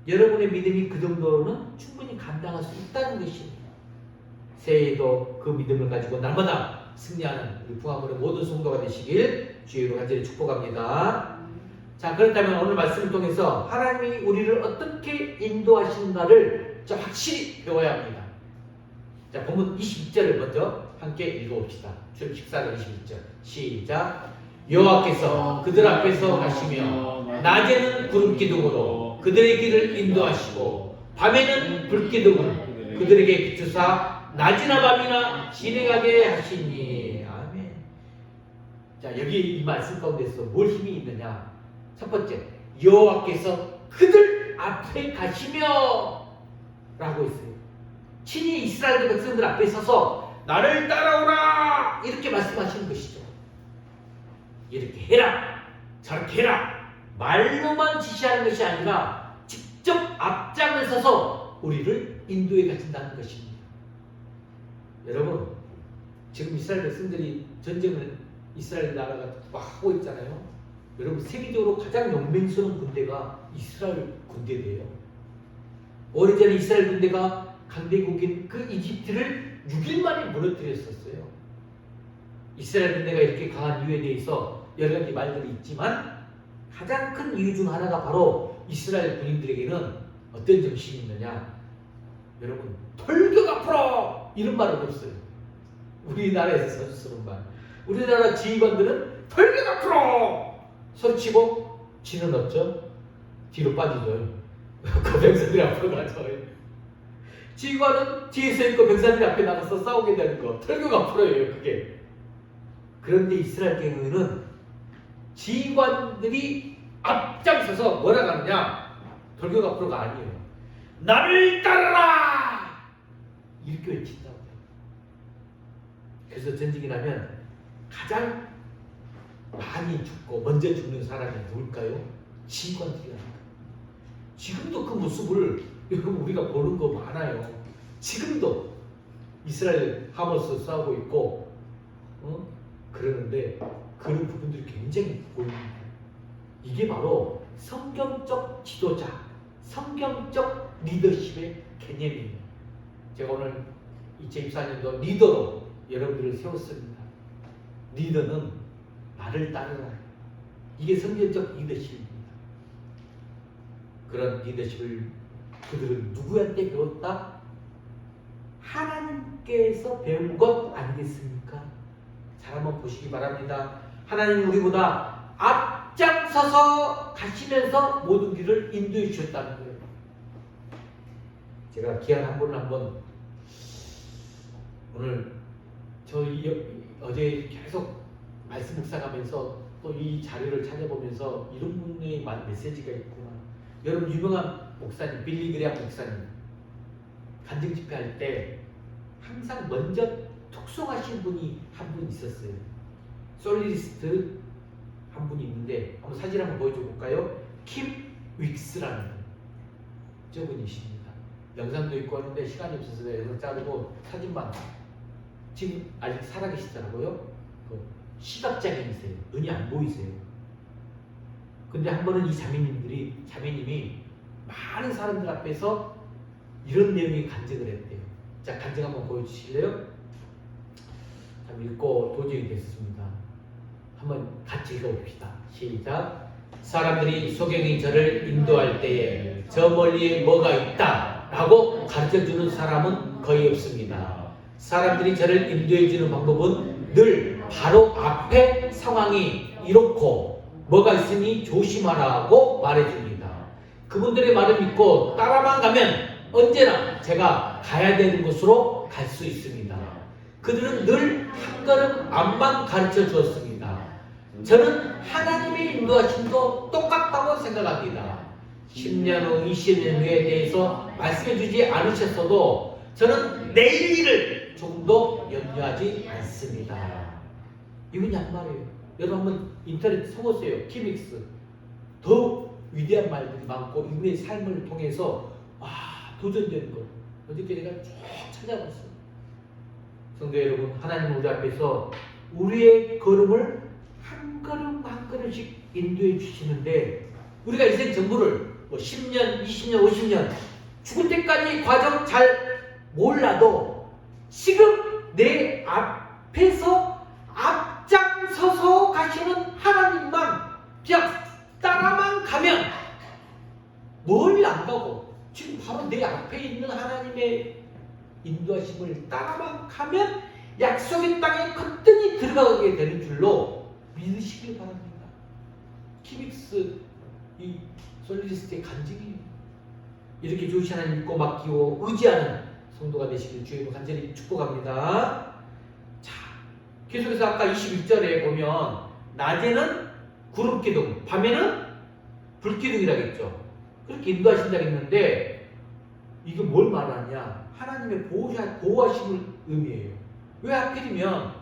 여러분의 믿음이 그 정도로는 충분히 감당할 수 있다는 것입니다. 새해에도 그 믿음을 가지고 날마다 승리하는 우리 풍암우리 모든 성도가 되시길 주의로 간절히 축복합니다. 자, 그렇다면 오늘 말씀을 통해서 하나님이 우리를 어떻게 인도하시는가를 확실히 배워야 합니다. 자, 본문 22절을 먼저 함께 읽어봅시다. 출애굽 14장 22절 시작. 여호와께서 그들 앞에서 가시며 낮에는 구름 기둥으로 그들의 길을 인도하시고 밤에는 불 기둥으로 그들에게 비추사 낮이나 밤이나 진행하게 하시니. 아멘. 자, 여기 이 말씀 가운데서 뭘 힘이 있느냐? 첫 번째, 여호와께서 그들 앞에 가시며 라고 했어요. 친히 이스라엘 백성들 앞에 서서 나를 따라오라 이렇게 말씀하시는 것이죠. 이렇게 해라 저렇게 해라 말로만 지시하는 것이 아니라 직접 앞장을 서서 우리를 인도해 가신다는 것입니다. 여러분, 지금 이스라엘 백성들이 전쟁을 이스라엘 나라가 막 하고 있잖아요. 여러분, 세계적으로 가장 용맹스러운 군대가 이스라엘 군대예요. 오래전에 이스라엘 군대가 강대국인 그 이집트를 6일 만에 무너뜨렸었어요. 이스라엘 군대가 이렇게 강한 이유에 대해서 여러 가지 말들이 있지만 가장 큰 이유 중 하나가 바로 이스라엘 군인들에게는 어떤 정신이 있느냐? 여러분, 돌격 앞으로! 이런 말은 없어요. 우리나라에서 선수스러운 말. 우리나라 지휘관들은 돌격 앞으로! 소리치고 지는 없죠? 뒤로 빠지죠. 그 병사들이 앞으로 가죠. 지휘관은 뒤에서 있고 병사들이 앞에 나가서 싸우게 되는 거. 돌격 앞으로예요, 그게. 그런데 이스라엘 경우에는 지휘관들이 앞장서서 뭐라 하느냐? 돌격 앞으로가 아니에요. 나를 따르라! 이렇게 외친다고 해요. 그래서 전쟁이 나면 가장 많이 죽고 먼저 죽는 사람이 누굴까요? 지휘관들이랍니다. 지금도 그 모습을 여러분 우리가 보는 거 많아요. 지금도 이스라엘 하마스 싸우고 있고 그러는데 그런 부분들이 굉장히 보입니다. 이게 바로 성경적 지도자, 성경적 리더십의 개념이에요. 제가 오늘 2024년도 리더로 여러분들을 세웠습니다. 리더는 나를 따르라. 이게 성경적 리더십입니다. 그런 리더십을 그들은 누구한테 배웠다? 하나님께서 배운 것 아니겠습니까? 잘 한번 보시기 바랍니다. 하나님 우리보다 앞장서서 가시면서 모든 길을 인도해 주셨다는 거예요. 제가 귀한 한 분을 한번 오늘 어제 계속 말씀 묵상하면서 또 이 자료를 찾아보면서 이런 분의 메시지가 있구나. 여러분, 유명한 목사님 빌리 그레이엄 목사님 간증 집회할 때 항상 먼저 톡송하신 분이 한 분 있었어요. 솔리스트 한 분이 있는데 한번 사진 한번 보여줘 볼까요? 킴 윅스라는 분. 저분이십니다. 영상도 있고 하는데 시간이 없어서 영상 자르고 사진만. 지금 아직 살아계시더라고요. 시각장애이세요. 눈이 안 보이세요. 근데 한 번은 이 자매님이 많은 사람들 앞에서 이런 내용의 간증을 했대요. 자, 간증 한번 보여주실래요? 참 읽고 도저히 됐습니다. 한번 같이 읽어봅시다. 시작. 사람들이 소경이 저를 인도할 때에 저 멀리에 뭐가 있다 라고 가르쳐주는 사람은 거의 없습니다. 사람들이 저를 인도해주는 방법은 늘 바로 앞에 상황이 이렇고 뭐가 있으니 조심하라고 말해줍니다. 그분들의 말을 믿고 따라만 가면 언제나 제가 가야 되는 곳으로 갈 수 있습니다. 그들은 늘 한 걸음 앞만 가르쳐 주었습니다. 저는 하나님의 인도하심도 똑같다고 생각합니다. 10년 후, 20년 후에 대해서 말씀해 주지 않으셨어도 저는 내일 일을 조금도 염려하지 않습니다. 이분이 한 말이에요. 여러분 한번 인터넷 써보세요. 키믹스. 더욱 위대한 말들이 많고 이분의 삶을 통해서 도전되는 거. 어저께 내가 쭉 찾아봤어요. 성도 여러분, 하나님은 우리 앞에서 우리의 걸음을 한 걸음 한 걸음씩 인도해 주시는데 우리가 인생 전부를 10년, 20년, 50년 죽을 때까지 과정 잘 몰라도 지금 내 앞에서 앞장서서 가시는 하나님만 그냥 따라만 가면 멀리 안 가고 지금 바로 내 앞에 있는 하나님의 인도하심을 따라만 가면 약속의 땅에 거뜬히 들어가게 되는 줄로 믿으시길 바랍니다. 키빅스 이 솔리스트의 간증이에요. 이렇게 좋으신 하나님 믿고 맡기고 의지하는 성도가 되시길 주님으로 간절히 축복합니다. 자, 계속해서 아까 21절에 보면 낮에는 구름기둥, 밤에는 불기둥이라고 했죠. 그렇게 인도하신다고 했는데 이게 뭘 말하냐? 하나님의 보호하심을 의미해요. 왜 하필이면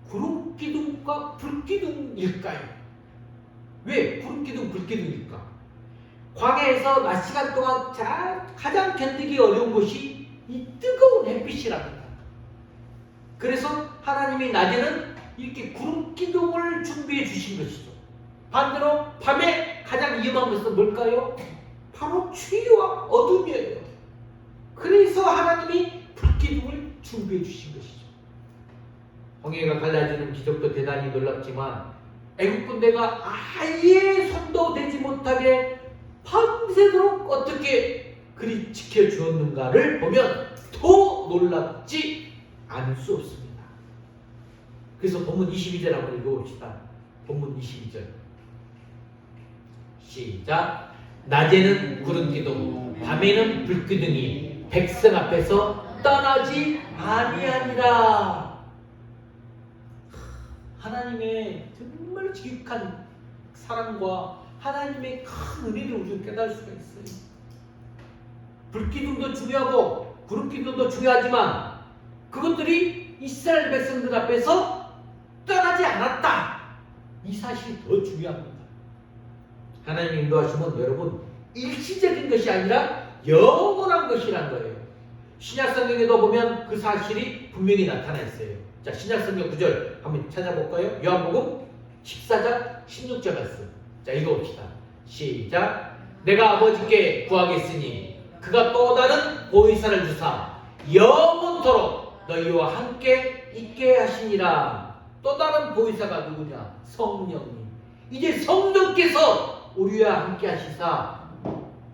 구름기둥과 불기둥일까요? 왜 구름기둥, 불기둥일까? 광야에서 낮 시간 동안 가장 견디기 어려운 것이 이 뜨거운 햇빛이랍니다. 그래서 하나님이 낮에는 이렇게 구름기둥을 준비해 주신 것이죠. 반대로 밤에 가장 위험한 것은 뭘까요? 바로 추위와 어둠이에요. 그래서 하나님이 불기둥을 준비해 주신 것이죠. 홍해가 갈라지는 기적도 대단히 놀랍지만 애국 군대가 아예 손도 대지 못하게 밤새도록 어떻게 그리 지켜주었는가를 보면 더 놀랍지 않을 수 없습니다. 그래서 본문 22절 한번 읽어봅시다. 본문 22절 시작. 낮에는 구름기둥 밤에는 불기둥이 백성 앞에서 떠나지 아니하니라. 하나님의 정말 지극한 사랑과 하나님의 큰 은혜를 우리가 깨달을 수가 있어요. 불기둥도 중요하고 구름기둥도 중요하지만 그것들이 이스라엘 백성들 앞에서 떠나지 않았다. 이 사실이 더 중요합니다. 하나님의 인도하심은 여러분 일시적인 것이 아니라 영원한 것이란 거예요. 신약성경에도 보면 그 사실이 분명히 나타나 있어요. 자, 신약성경 9절 한번 찾아볼까요? 요한복음 14장 16절 말씀. 자, 읽어봅시다. 시작. 내가 아버지께 구하겠으니 그가 또 다른 보혜사를 주사 영원토록 너희와 함께 있게 하시니라. 또 다른 보혜사가 누구냐? 성령님. 이제 성령께서 우리와 함께 하시사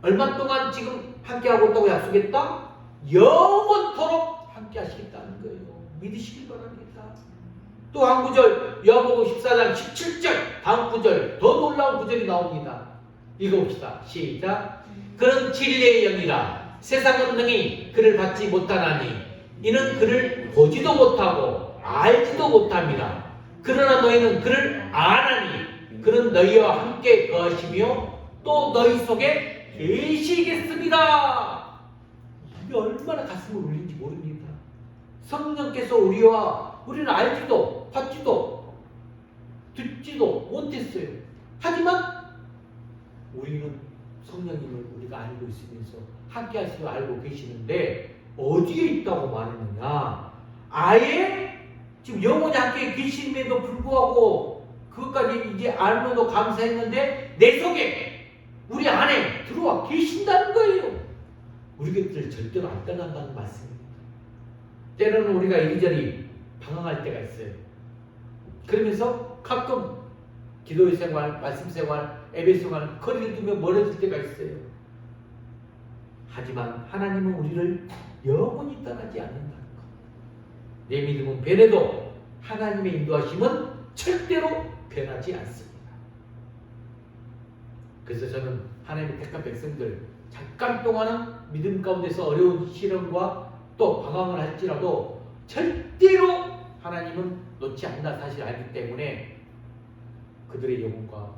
얼마 동안 지금 함께 하고 있다고 약속했다? 영원토록 함께 하시겠다는 거예요. 믿으시길 바랍니다. 또 한 구절 요한복음 14장 17절 다음 구절 더 놀라운 구절이 나옵니다. 읽어봅시다. 시작. 그는 진리의 영이라 세상은 능히 그를 받지 못하나니 이는 그를 보지도 못하고 알지도 못함이라. 그러나 너희는 그를 아나니 그는 너희와 함께 거하시며 또 너희 속에 계시겠습니다. 이게 얼마나 가슴을 울린지 모릅니다. 성령께서 우리는 알지도 받지도 듣지도 못했어요. 하지만 우리는 성령님을 우리가 알고 있으면서 함께 하시고 알고 계시는데 어디에 있다고 말했느냐? 아예 지금 영원히 함께 계심에도 불구하고 그것까지 이제 알면도 감사했는데 내 속에 우리 안에 들어와 계신다는 거예요. 우리 곁을 절대로 안 떠난다는 말씀입니다. 때로는 우리가 이리저리 방황할 때가 있어요. 그러면서 가끔 기도의 생활, 말씀 생활, 예배 생활 거리를 두며 멀어질 때가 있어요. 하지만 하나님은 우리를 영원히 떠나지 않는다는 것. 내 믿음은 변해도 하나님의 인도하심은 절대로 변하지 않습니다. 그래서 저는 하나님의 택한 백성들 잠깐 동안은 믿음 가운데서 어려운 시련과 또 방황을 할지라도 절대로 하나님은 놓지 않는다 사실을 알기 때문에 그들의 영혼과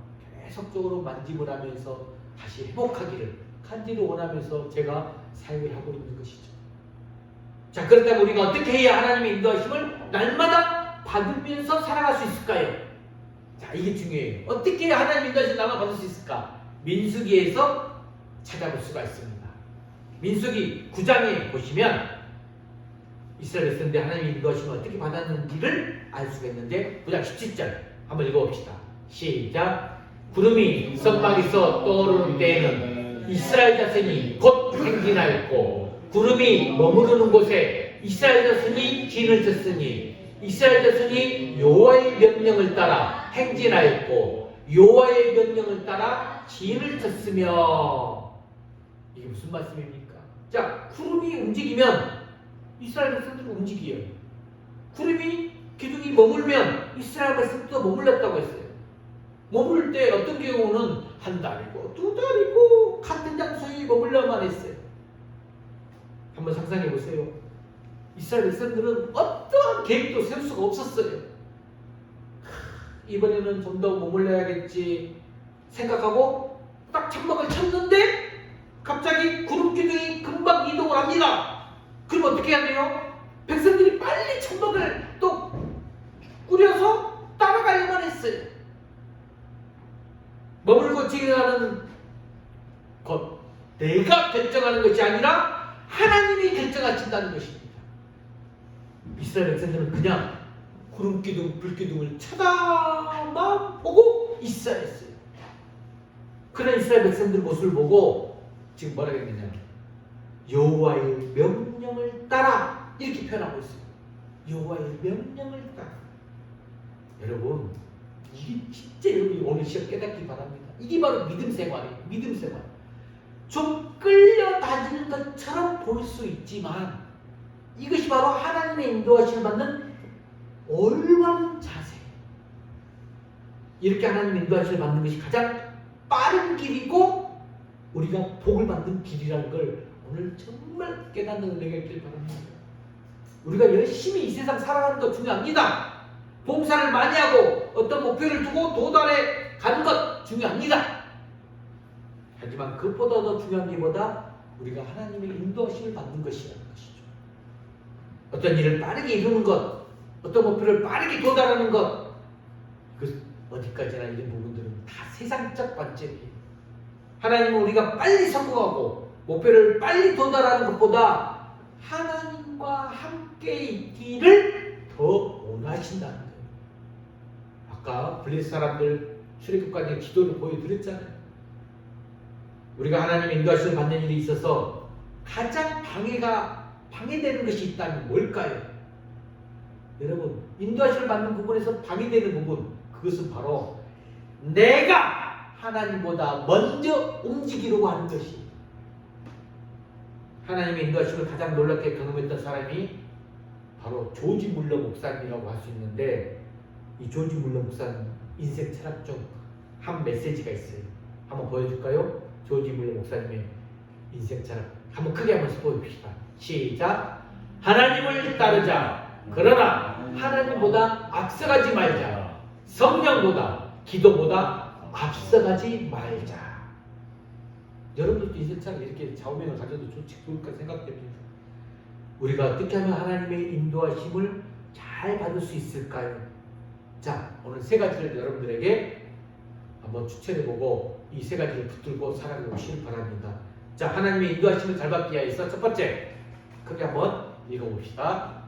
계속적으로 만짐을 하면서 다시 회복하기를 간절히 원하면서 제가 사역을 하고 있는 것이죠. 자, 그렇다면 우리가 어떻게 해야 하나님의 인도하심을 날마다 받으면서 살아갈 수 있을까요? 자, 이게 중요해요. 어떻게 해야 하나님의 인도하심을 날마다 받을 수 있을까? 민수기에서 찾아볼 수가 있습니다. 민수기 9장에 보시면 이스라엘 백성들 하나님의 인도하심을 어떻게 받았는지를 알 수가 있는데 9장 17절 한번 읽어봅시다. 시작. 구름이 성막에서 떠오르는 때에는 이스라엘 자손이 곧 행진하였고 구름이 머무르는 곳에 이스라엘 자손이 진을 쳤으니 이스라엘 자손이 여호와의 명령을 따라 행진하였고 여호와의 명령을 따라 진을 쳤으며. 이게 무슨 말씀입니까? 자, 구름이 움직이면 이스라엘 백성들이 움직여요. 구름이 기둥이 머물면 이스라엘 백성도 머물렀다고 했어요. 머무를 때 어떤 경우는 한 달이고 두 달이고 같은 장소에 머물러만 했어요. 한번 상상해 보세요. 이스라엘 백성들은 어떠한 계획도 세울 수가 없었어요. 이번에는 좀 더 머물러야겠지 생각하고 딱 천막을 쳤는데 갑자기 구름 기둥이 금방 이동을 합니다. 그럼 어떻게 해야 돼요? 백성들이 빨리 천막을 또 꾸려서 따라가야만 했어요. 머물고 지나가는 것, 내가 결정하는 것이 아니라 하나님이 결정하신다는 것입니다. 이스라엘 백성들은 그냥 구름 기둥, 불 기둥을 쳐다만 보고 있어야 했어요. 그런 이스라엘 백성들 모습을 보고 지금 뭐라고 했느냐? 여호와의 명령을 따라 이렇게 표현하고 있어요. 여호와의 명령을 따라. 여러분, 이게 진짜 여러분이 오늘 시험 깨닫기 바랍니다. 이게 바로 믿음 생활이에요. 믿음 생활. 좀 끌려다니는 것처럼 볼 수 있지만 이것이 바로 하나님의 인도하심을 받는 올바른 자세. 이렇게 하나님의 인도하심을 받는 것이 가장 빠른 길이고 우리가 복을 받는 길이라는 걸 오늘 정말 깨닫는 은혜가 있길 바랍니다. 우리가 열심히 이 세상 살아가는 것 중요합니다. 봉사를 많이 하고 어떤 목표를 두고 도달해 가는 것 중요합니다. 하지만 그것보다 더 중요한 게 뭐다? 우리가 하나님의 인도하심을 받는 것이라는 것이죠. 어떤 일을 빠르게 이루는 것, 어떤 목표를 빠르게 도달하는 것, 그 어디까지나 이런 부분들은 다 세상적 관점이에요. 하나님은 우리가 빨리 성공하고 목표를 빨리 도달하는 것보다 하나님과 함께 있기를 더 원하신다는 거예요. 아까 블레셋 사람들 출애굽까지 기도를 보여드렸잖아요. 우리가 하나님의 인도하심을 받는 일이 있어서 가장 방해되는 것이 있다면 뭘까요? 여러분, 인도하심을 받는 부분에서 방해되는 부분, 그것은 바로 내가 하나님보다 먼저 움직이려고 하는 것이. 하나님의 인도하심을 가장 놀랍게 경험했던 사람이 바로 조지 물러 목사님이라고 할 수 있는데, 이 조지 물러 목사님 인생 철학 중 한 메시지가 있어요. 한번 보여줄까요? 조지 물러 목사님의 인생 철학 한번 크게 한번 보여줍시다. 시작. 하나님을 따르자. 그러나 하나님보다 앞서가지 말자. 성령보다, 기도보다 앞서가지 말자. 여러분들도 인생 철학 이렇게 좌우명을 가져도 좋을까 생각됩니다. 우리가 어떻게 하면 하나님의 인도하심을 잘 받을 수 있을까요? 자, 오늘 세 가지를 여러분들에게 한번 추천해보고 이 세 가지를 붙들고 살아보시길 바랍니다. 자, 하나님의 인도하심을 잘 받기 위해서 첫 번째, 크게 한번 읽어봅시다.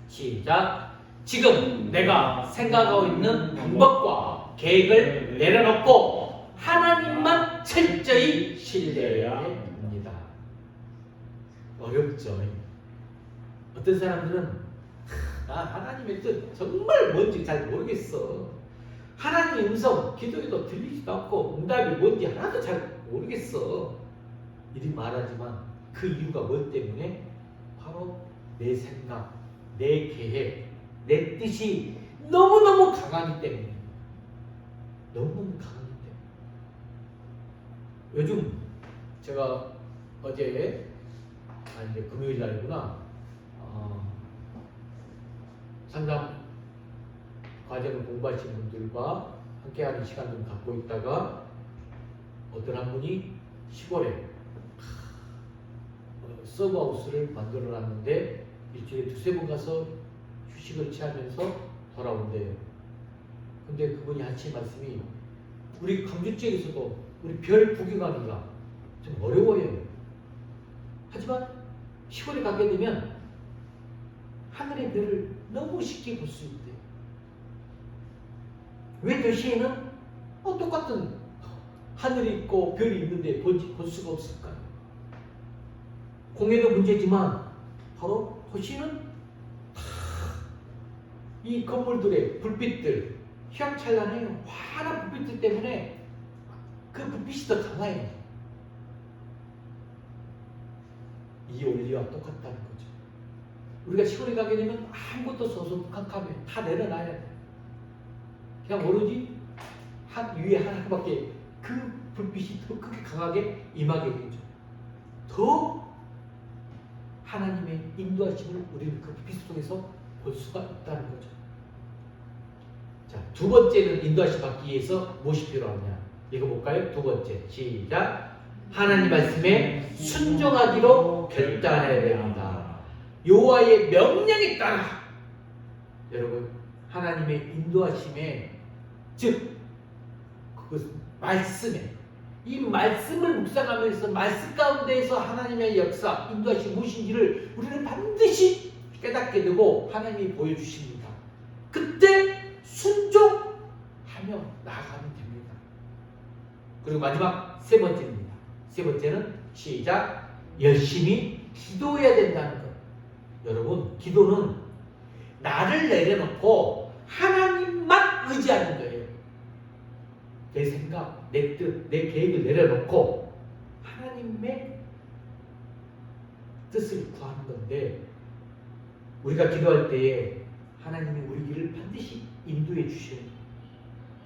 시작. 지금 내가 생각하고 있는 방법과 계획을 내려놓고 하나님만 철저히 신뢰해야 합니다. 어렵죠. 어떤 사람들은 하나님의 뜻 정말 뭔지 잘 모르겠어. 하나님의 음성 기도에도 들리지도 않고 응답이 뭔지 하나도 잘 모르겠어. 이리 말하지만 그 이유가 뭐 때문에? 바로 내 생각, 내 계획, 내 뜻이 너무너무 강하기 때문에. 너무너무 강하기 때문에. 요즘 제가 어제 이제 금요일 날이구나. 상담 과정을 공부하시는 분들과 함께하는 시간 좀 갖고 있다가 어떤 한 분이 시골에 서브하우스를 만들어 놨는데 일주일에 두세 번 가서 휴식을 취하면서 돌아온대요. 근데 그분이 하신 말씀이 우리 강주 지역에서도 우리 별 구경하기가 좀 어려워요. 하지만 시골에 가게 되면 하늘의 별을 너무 쉽게 볼 수 있대요. 왜 도시에는 똑같은 하늘이 있고 별이 있는데 볼 수가 없을까요? 공해도 문제지만 바로 도시는 이 건물들의 불빛들 휘황찬란해요. 환한 불빛들 때문에 그 불빛이 더 강해요. 이 원리와 똑같다는 거죠. 우리가 시골에 가게 되면 아무것도 소소칸칸해. 다 내려놔야 돼. 그냥 오로지 위에 하나밖에 그 불빛이 더 크게 강하게 임하게 되죠. 더 하나님의 인도하심을 우리는 그 불빛 속에서 볼 수가 있다는 거죠. 자, 두 번째는 인도하심 받기 위해서 무엇이 필요하냐? 읽어볼까요? 두 번째, 시작. 하나님 말씀에 순종하기로 결단해야 됩니다. 여호와의 명령에 따라. 여러분, 하나님의 인도하심에, 즉 그 말씀에, 이 말씀을 묵상하면서 말씀 가운데에서 하나님의 역사, 인도하심 무엇인지를 우리는 반드시 깨닫게 되고 하나님이 보여주십니다. 그때 순종하며 나아가면 됩니다. 그리고 마지막 세 번째입니다. 세 번째는 시작. 열심히 기도해야 된다는 것. 여러분, 기도는 나를 내려놓고 하나님만 의지하는 거예요. 내 생각, 내 뜻, 내 계획을 내려놓고 하나님의 뜻을 구하는 건데, 우리가 기도할 때에 하나님이 우리 길을 반드시 인도해 주셔요.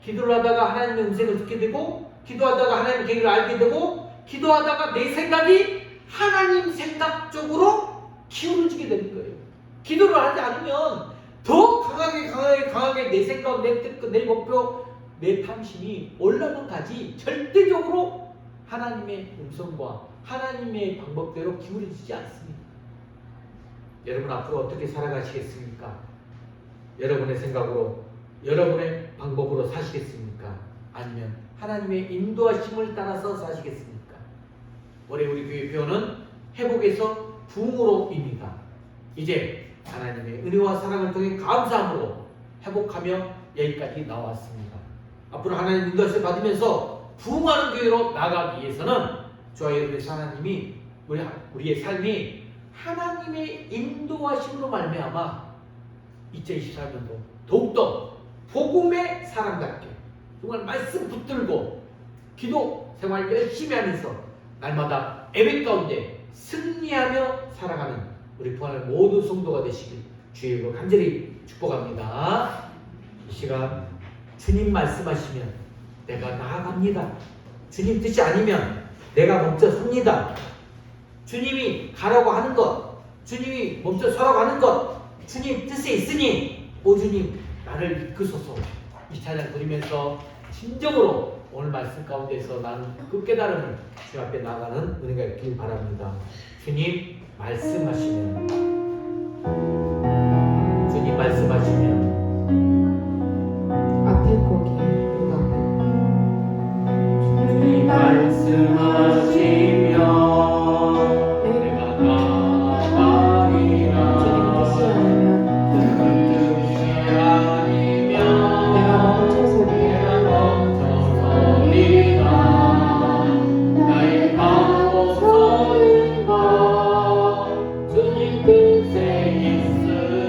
기도를 하다가 하나님의 음성을 듣게 되고, 기도하다가 하나님의 계획을 알게 되고, 기도하다가 내 생각이 하나님 생각 쪽으로 기울어지게 되는 거예요. 기도를 하지 않으면 더 강하게 내 생각, 내 뜻, 내 목표, 내 탐심이 올라만 가지 절대적으로 하나님의 음성과 하나님의 방법대로 기울어지지 않습니다. 여러분 앞으로 어떻게 살아가시겠습니까? 여러분의 생각으로, 여러분의 방법으로 사시겠습니까? 아니면 하나님의 인도하심을 따라서 사시겠습니까? 올해 우리 교회 표현은 회복에서 부흥으로입니다. 이제 하나님의 은혜와 사랑을 통해 감사함으로 회복하며 여기까지 나왔습니다. 앞으로 하나님 인도하심을 받으면서 부흥하는 교회로 나가기 위해서는 저와 여러분의 하나님이, 우리의 삶이 하나님의 인도하심으로 말미암아 2024년도 더욱더 복음의 사람답게 정말 말씀 붙들고 기도 생활 열심히 하면서 날마다 예배 가운데 승리하며 살아가는 우리 부활의 모든 성도가 되시길 주의 이름으로 간절히 축복합니다. 이 시간 주님 말씀하시면 내가 나아갑니다. 주님 뜻이 아니면 내가 멈춰 섭니다. 주님이 가라고 하는 것, 주님이 멈춰 서라고 하는 것, 주님 뜻에 있으니 오 주님 나를 이끄소서. 이 찬양 드리면서 진정으로 오늘 말씀 가운데서 나는 그 깨달음을 주 앞에 나가는 은혜가 있길 바랍니다. 주님 말씀하시면, 주님 말씀하시면 앞에 거기 주님 말씀하시면 내가 나가리라. 주님 뜻이 아니면 내가 멈춰서리라. 나의 방법 서는 것 주님 뜻에 있으니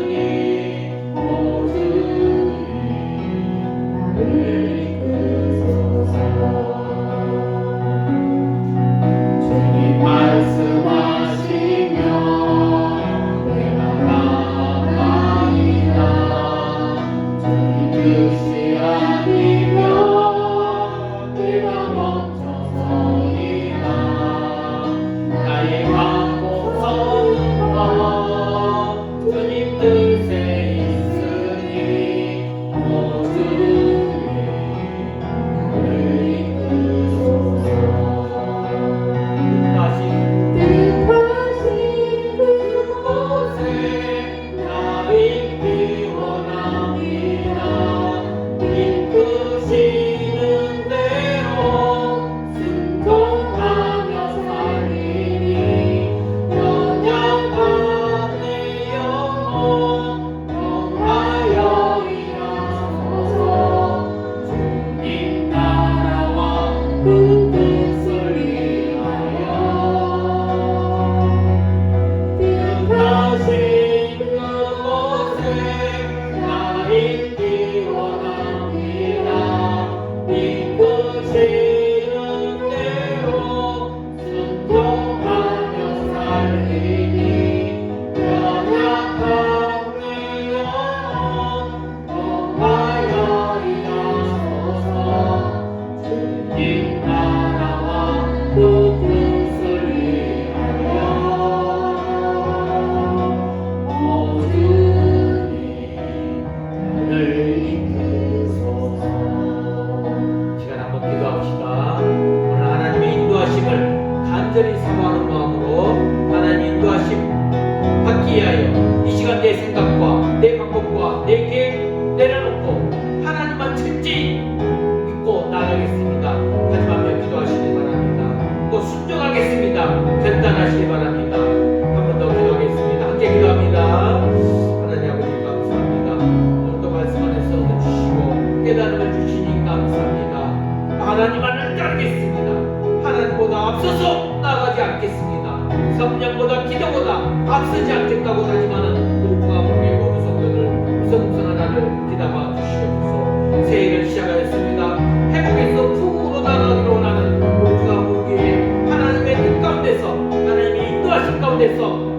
시간 내 생각과 내 방법과 내 계획 내려놓고 하나님만 철저히 믿고 나가겠습니다. 하지만 기도하시기 바랍니다. 또 순종하겠습니다. 결단하시기 바랍니다. 한 번 더 기도하겠습니다. 함께 기도합니다. 하나님 아버지 감사합니다. 오늘도 말씀 안에서 얻어주시고 깨달음을 주시니 감사합니다. 하나님만을 따르겠습니다. 하나님보다 앞서서 나가지 않겠습니다. 성령보다 기도보다 앞서지 않겠다고 하지만은 모두가 우리의 모든 성도를 무성무성한 하나를 기다마 주시옵소서. 새해를 시작하였습니다. 회복에서 풍으로 나가기로 원하는 모두가 우리의 하나님의 뜻 가운데서 하나님의 인도하신 가운데서